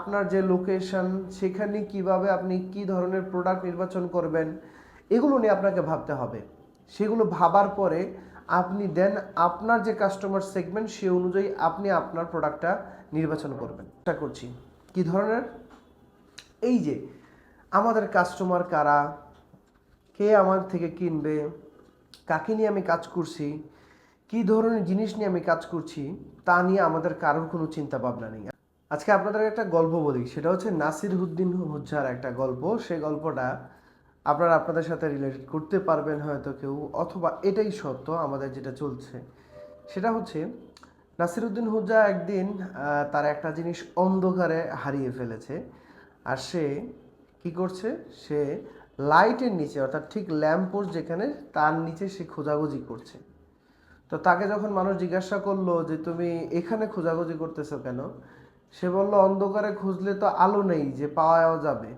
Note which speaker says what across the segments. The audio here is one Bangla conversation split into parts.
Speaker 1: আপনার যে লোকেশন সেখানে কিভাবে আপনি কি ধরনের প্রোডাক্ট নির্বাচন করবেন এগুলো নিয়ে আপনাকে ভাবতে হবে। সেগুলো ভাবার পরে আপনি দেন আপনার যে কাস্টমার সেগমেন্ট সে অনুযায়ী আপনি আপনার প্রোডাক্টটা নির্বাচন করবেন। চেষ্টা করছি কি ধরনের, এই যে আমাদের কাস্টমার কারা, কে আমার থেকে কিনবে, কাকে নিয়ে আমি কাজ করছি, কি ধরনের জিনিস নিয়ে আমি কাজ করছি তা নিয়ে আমাদের কারোর কোনো চিন্তা ভাবনা নেই। আজকে আপনাদের একটা গল্প বলি, সেটা হচ্ছে নাসিরউদ্দিন হোজ্জার একটা গল্প। সেই গল্পটা আপনারা আপনাদের সাথে রিলেটেড করতে পারবেন হয়তো কেউ, অথবা এটাই সত্য আমাদের যেটা চলছে। সেটা হচ্ছে নাসিরউদ্দিন হোজ্জা একদিন তার একটা জিনিস অন্ধকারে হারিয়ে ফেলেছে। আর সে কি করছে, সে লাইটের নিচে অর্থাৎ ঠিক ল্যাম্পপোস্ট যেখানে তার নিচে সে খোঁজাখুঁজি করছে। তো তাকে যখন মানুষ জিজ্ঞাসা করলো যে তুমি এখানে খোঁজাখুঁজি করতেছো কেন, সে বলল অন্ধকারে খুঁজলে তো আলো নেই যে পাওয়া যাবে,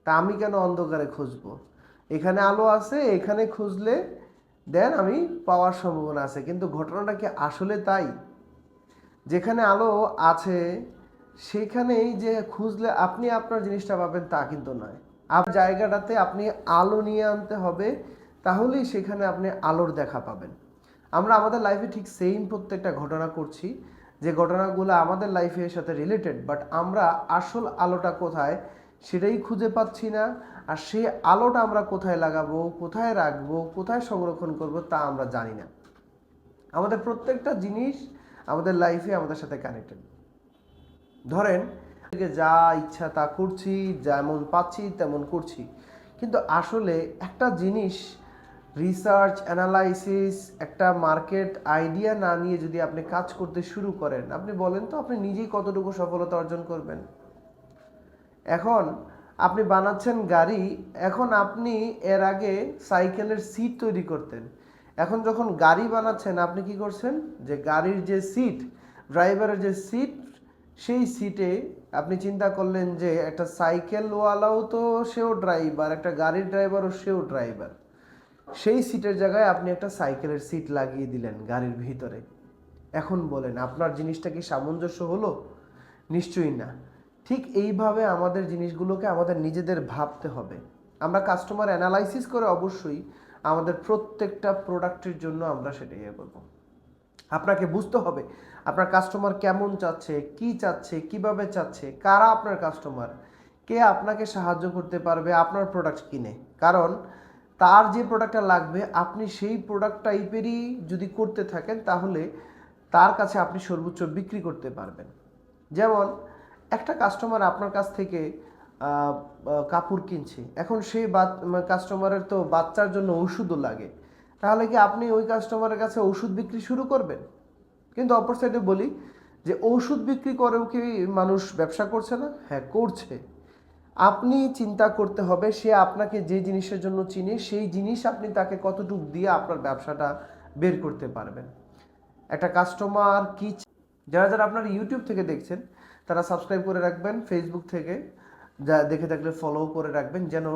Speaker 1: তা আমি কেন অন্ধকারে খুঁজবো, এখানে আলো আছে, এখানে খুঁজলে দেন আমি পাওয়ার সম্ভাবনা আছে। কিন্তু ঘটনাটা কি আসলে তাই? যেখানে আলো আছে সেখানেই যে খুঁজলে আপনি আপনার জিনিসটা পাবেন তা কিন্তু নয়। আপনার জায়গাটাতে আপনি আলো নিয়ে আনতে হবে, তাহলেই সেখানে আপনি আলোর দেখা পাবেন। আমরা আমাদের লাইফে ঠিক সেম প্রত্যেকটা ঘটনা করছি, যে ঘটনাগুলো আমাদের লাইফের সাথে রিলেটেড, বাট আমরা আসল আলোটা কোথায় সেটাই খুঁজে পাচ্ছি না। আর সেই আলোটা আমরা কোথায় লাগাবো, কোথায় রাখবো, কোথায় সংরক্ষণ করব তা আমরা জানি না। আমাদের প্রত্যেকটা জিনিস আমাদের লাইফে আমাদের সাথে কানেক্টেড। ধরেন যা ইচ্ছা তা করছি, যেমন পাচ্ছি তেমন করছি, কিন্তু আসলে একটা জিনিস রিসার্চ অ্যানালাইসিস, একটা মার্কেট আইডিয়া না নিয়ে যদি আপনি কাজ করতে শুরু করেন, আপনি বলেন তো আপনি নিজেই কতটুকু সফলতা অর্জন করবেন। এখন আপনি বানাচ্ছেন গাড়ি, এখন আপনি এর আগে সাইকেলের সিট তৈরি করতেন, এখন যখন গাড়ি বানাচ্ছেন আপনি কি করছেন, যে গাড়ির যে সিট, ড্রাইভারের যে সিট, সেই সিটে আপনি চিন্তা করলেন যে একটা সাইকেলওয়ালাও তো সেও ড্রাইভার, একটা গাড়ির ড্রাইভারও সেও ড্রাইভার, সেই সিটের জায়গায় আপনি একটা সাইকেলের সিট লাগিয়ে দিলেন গাড়ির ভিতরে। এখন বলেন আপনার জিনিসটা কি সামঞ্জস্য হলো? নিশ্চয়ই না। ঠিক এইভাবে আমাদের জিনিসগুলোকে আমাদের নিজেদের ভাবতে হবে। আমরা কাস্টমার অ্যানালাইসিস করে অবশ্যই আমাদের প্রত্যেকটা প্রোডাক্টের জন্য আমরা সেটা ইয়ে করবো। আপনাকে বুঝতে হবে আপনার কাস্টমার কেমন চাচ্ছে, কি চাচ্ছে, কিভাবে চাচ্ছে, কারা আপনার কাস্টমার, কে আপনাকে সাহায্য করতে পারবে আপনার প্রোডাক্ট কিনে। কারণ তার যে প্রোডাক্টটা লাগবে আপনি সেই প্রোডাক্ট টাইপেরই যদি করতে থাকেন তাহলে তার কাছে আপনি সর্বোচ্চ বিক্রি করতে পারবেন। যেমন একটা কাস্টমার আপনার কাছ থেকে কাপড় কিনছে, এখন সেই কাস্টমারের তো বাচ্চার জন্য ওষুধও লাগে, তাহলে কি আপনি ওই কাস্টমারের কাছে ওষুধ বিক্রি শুরু করবেন? কিন্তু অপর সাইডে বলি যে ওষুধ বিক্রি করেও কি মানুষ ব্যবসা করছে না? হ্যাঁ, করছে। আপনি চিন্তা করতে হবে সে আপনাকে যে জিনিসের জন্য চিনে সেই জিনিস আপনি তাকে কতটুকু দিয়ে আপনার ব্যবসাটা বের করতে পারবেন। একটা কাস্টমার কি, যারা যারা আপনার ইউটিউব থেকে দেখছেন তারা সাবস্ক্রাইব করে রাখবেন, ফেসবুক থেকে যা দেখে থাকলে ফলো করে রাখবেন, যেন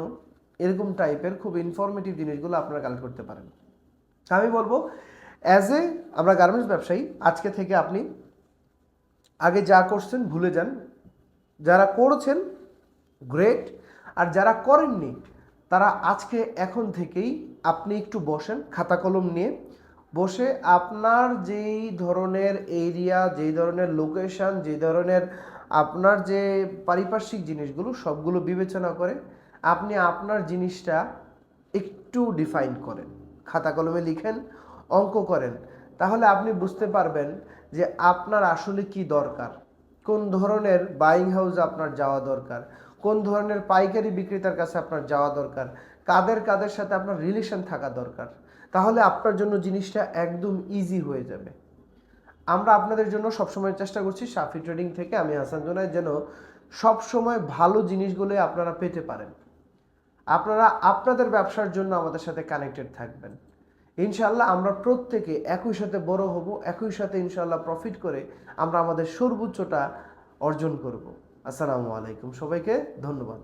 Speaker 1: এরকম টাইপের খুব ইনফরমেটিভ জিনিসগুলো আপনারা কালেক্ট করতে পারেন। আমি বলবো আমরা গার্মেন্টস ব্যবসায়ী, আজকে থেকে আপনি আগে যা করছেন ভুলে যান, যারা করেছেন গ্রেট, আর যারা করেননি তারা আজকে এখন থেকেই আপনি একটু বসেন খাতা কলম নিয়ে, বসে আপনার যেই ধরনের এরিয়া, যেই ধরনের লোকেশন, যেই ধরনের আপনার যে পারিপার্শ্বিক জিনিসগুলো সবগুলো বিবেচনা করে আপনি আপনার জিনিসটা একটু ডিফাইন করেন, খাতা কলমে লিখেন, অঙ্ক করেন, তাহলে আপনি বুঝতে পারবেন যে আপনার আসলে কি দরকার, কোন ধরনের বাইং হাউস আপনার যাওয়া দরকার, কোন ধরনের পাইকারি বিক্রেতার কাছে আপনার যাওয়া দরকার, কাদের কাদের সাথে আপনার রিলেশন থাকা দরকার, তাহলে আপনার জন্য জিনিসটা একদম ইজি হয়ে যাবে। আমরা আপনাদের জন্য সবসময় চেষ্টা করছি সাফি ট্রেডিং থেকে, আমি হাসান জোনায়েদ, যেন সবসময় ভালো জিনিসগুলো আপনারা পেতে পারেন। আপনারা আপনাদের ব্যবসার জন্য আমাদের সাথে কানেক্টেড থাকবেন। ইনশাআল্লাহ আমরা প্রত্যেকে একই সাথে বড় হব, একই সাথে ইনশাআল্লাহ প্রফিট করে আমরা আমাদের সর্বোচ্চটা অর্জন করব। আসসালামু আলাইকুম, সবাইকে ধন্যবাদ।